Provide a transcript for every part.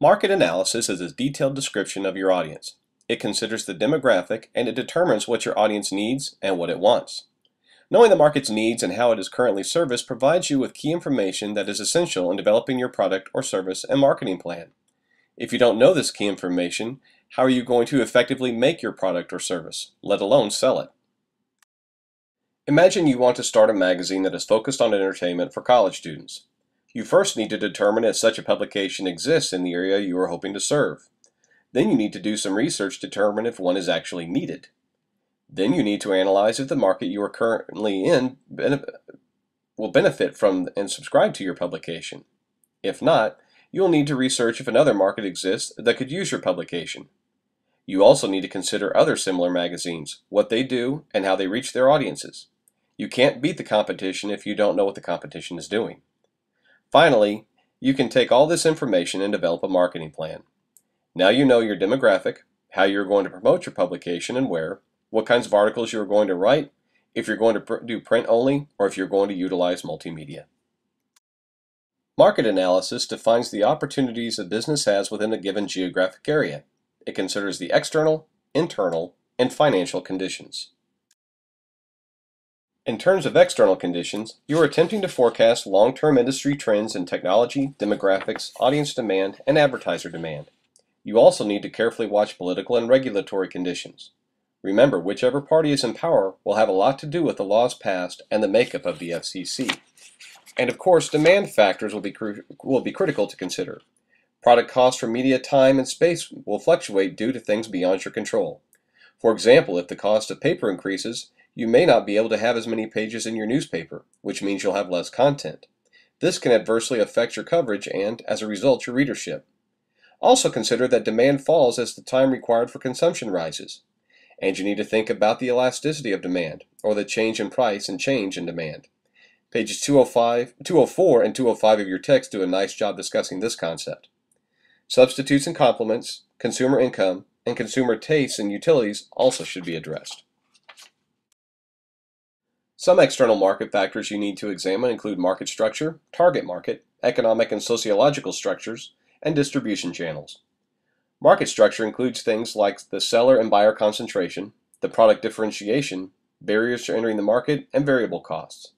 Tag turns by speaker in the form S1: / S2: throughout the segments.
S1: Market analysis is a detailed description of your audience. It considers the demographic and it determines what your audience needs and what it wants. Knowing the market's needs and how it is currently serviced provides you with key information that is essential in developing your product or service and marketing plan. If you don't know this key information, how are you going to effectively make your product or service, let alone sell it? Imagine you want to start a magazine that is focused on entertainment for college students. You first need to determine if such a publication exists in the area you are hoping to serve. Then you need to do some research to determine if one is actually needed. Then you need to analyze if the market you are currently in will benefit from and subscribe to your publication. If not, you will need to research if another market exists that could use your publication. You also need to consider other similar magazines, what they do, and how they reach their audiences. You can't beat the competition if you don't know what the competition is doing. Finally, you can take all this information and develop a marketing plan. Now you know your demographic, how you're going to promote your publication and where, what kinds of articles you're going to write, if you're going to do print only, or if you're going to utilize multimedia. Market analysis defines the opportunities a business has within a given geographic area. It considers the external, internal, and financial conditions. In terms of external conditions, you are attempting to forecast long-term industry trends in technology, demographics, audience demand, and advertiser demand. You also need to carefully watch political and regulatory conditions. Remember, whichever party is in power will have a lot to do with the laws passed and the makeup of the FCC. And of course, demand factors will be critical to consider. Product costs for media time and space will fluctuate due to things beyond your control. For example, if the cost of paper increases, you may not be able to have as many pages in your newspaper, which means you'll have less content. This can adversely affect your coverage and, as a result, your readership. Also consider that demand falls as the time required for consumption rises. And you need to think about the elasticity of demand, or the change in price and change in demand. Pages 204 and 205 of your text do a nice job discussing this concept. Substitutes and complements, consumer income, and consumer tastes and utilities also should be addressed. Some external market factors you need to examine include market structure, target market, economic and sociological structures, and distribution channels. Market structure includes things like the seller and buyer concentration, the product differentiation, barriers to entering the market, and variable costs.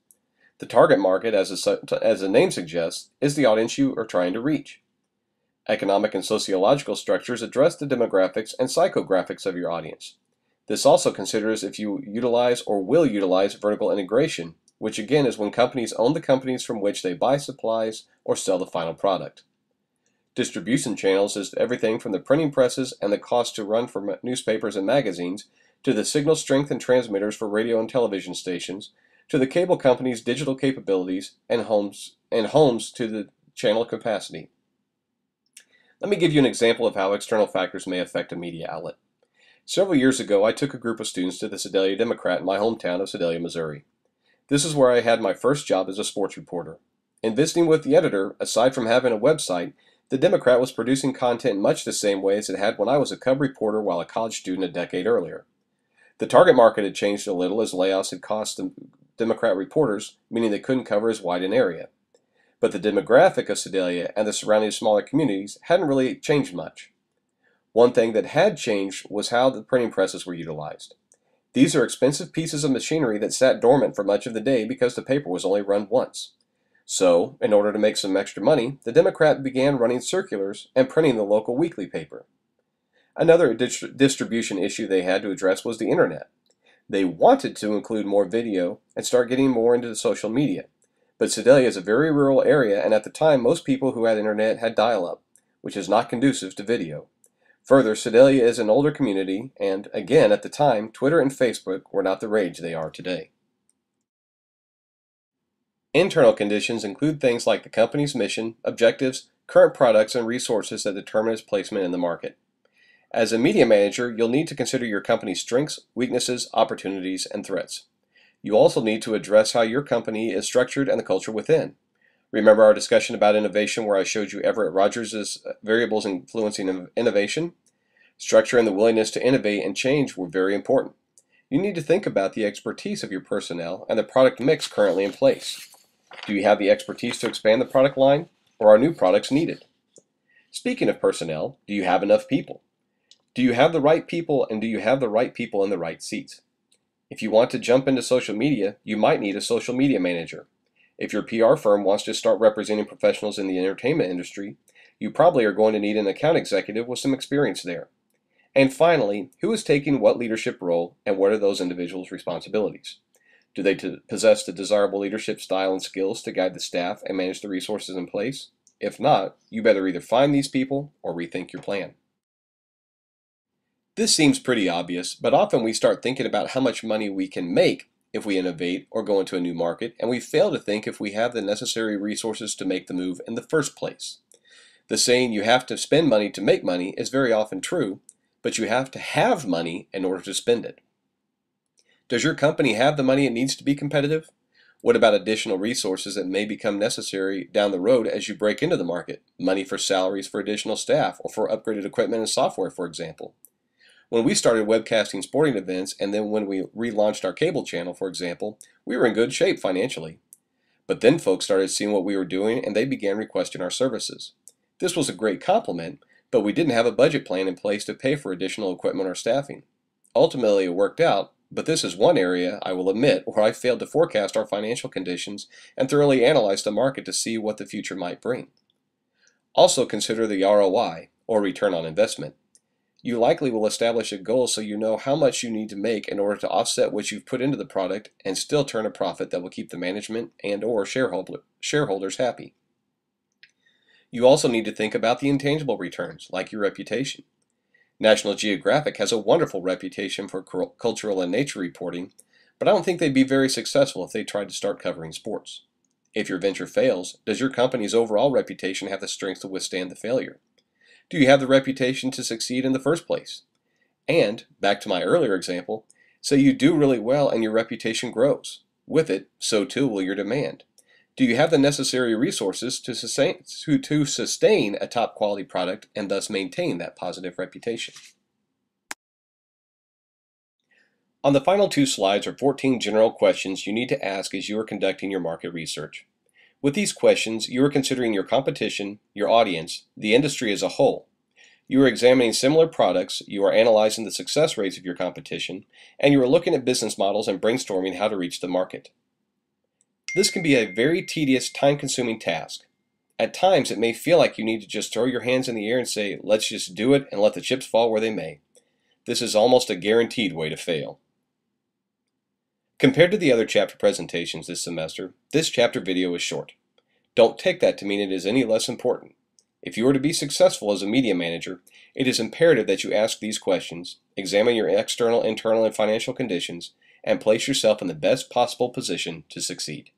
S1: The target market, as the name suggests, is the audience you are trying to reach. Economic and sociological structures address the demographics and psychographics of your audience. This also considers if you utilize or will utilize vertical integration, which again is when companies own the companies from which they buy supplies or sell the final product. Distribution channels is everything from the printing presses and the cost to run for newspapers and magazines, to the signal strength and transmitters for radio and television stations, to the cable company's digital capabilities, and homes to the channel capacity. Let me give you an example of how external factors may affect a media outlet. Several years ago, I took a group of students to the Sedalia Democrat in my hometown of Sedalia, Missouri. This is where I had my first job as a sports reporter. In visiting with the editor, aside from having a website, the Democrat was producing content much the same way as it had when I was a cub reporter while a college student a decade earlier. The target market had changed a little as layoffs had cost the Democrat reporters, meaning they couldn't cover as wide an area. But the demographic of Sedalia and the surrounding smaller communities hadn't really changed much. One thing that had changed was how the printing presses were utilized. These are expensive pieces of machinery that sat dormant for much of the day because the paper was only run once. So, in order to make some extra money, the Democrat began running circulars and printing the local weekly paper. Another distribution issue they had to address was the internet. They wanted to include more video and start getting more into the social media. But Sedalia is a very rural area, and at the time most people who had internet had dial-up, which is not conducive to video. Further, Sedalia is an older community, and, again, at the time, Twitter and Facebook were not the rage they are today. Internal conditions include things like the company's mission, objectives, current products, and resources that determine its placement in the market. As a media manager, you'll need to consider your company's strengths, weaknesses, opportunities, and threats. You also need to address how your company is structured and the culture within. Remember our discussion about innovation where I showed you Everett Rogers' variables influencing innovation? Structure and the willingness to innovate and change were very important. You need to think about the expertise of your personnel and the product mix currently in place. Do you have the expertise to expand the product line, or are new products needed? Speaking of personnel, do you have enough people? Do you have the right people, and do you have the right people in the right seats? If you want to jump into social media, you might need a social media manager. If your PR firm wants to start representing professionals in the entertainment industry, you probably are going to need an account executive with some experience there. And finally, who is taking what leadership role, and what are those individuals' responsibilities? Do they possess the desirable leadership style and skills to guide the staff and manage the resources in place? If not, you better either find these people or rethink your plan. This seems pretty obvious, but often we start thinking about how much money we can make if we innovate or go into a new market, and we fail to think if we have the necessary resources to make the move in the first place. The saying, you have to spend money to make money, is very often true, but you have to have money in order to spend it. Does your company have the money it needs to be competitive? What about additional resources that may become necessary down the road as you break into the market? Money for salaries for additional staff, or for upgraded equipment and software, for example. When we started webcasting sporting events, and then when we relaunched our cable channel, for example, we were in good shape financially. But then folks started seeing what we were doing, and they began requesting our services. This was a great compliment, but we didn't have a budget plan in place to pay for additional equipment or staffing. Ultimately, it worked out, but this is one area, I will admit, where I failed to forecast our financial conditions and thoroughly analyze the market to see what the future might bring. Also consider the ROI, or return on investment. You likely will establish a goal so you know how much you need to make in order to offset what you've put into the product and still turn a profit that will keep the management and/or shareholders happy. You also need to think about the intangible returns, like your reputation. National Geographic has a wonderful reputation for cultural and nature reporting, but I don't think they'd be very successful if they tried to start covering sports. If your venture fails, does your company's overall reputation have the strength to withstand the failure? Do you have the reputation to succeed in the first place? And, back to my earlier example, say you do really well and your reputation grows. With it, so too will your demand. Do you have the necessary resources to sustain a top quality product and thus maintain that positive reputation? On the final two slides are 14 general questions you need to ask as you are conducting your market research. With these questions, you are considering your competition, your audience, the industry as a whole. You are examining similar products, you are analyzing the success rates of your competition, and you are looking at business models and brainstorming how to reach the market. This can be a very tedious, time-consuming task. At times, it may feel like you need to just throw your hands in the air and say, let's just do it and let the chips fall where they may. This is almost a guaranteed way to fail. Compared to the other chapter presentations this semester, this chapter video is short. Don't take that to mean it is any less important. If you are to be successful as a media manager, it is imperative that you ask these questions, examine your external, internal, and financial conditions, and place yourself in the best possible position to succeed.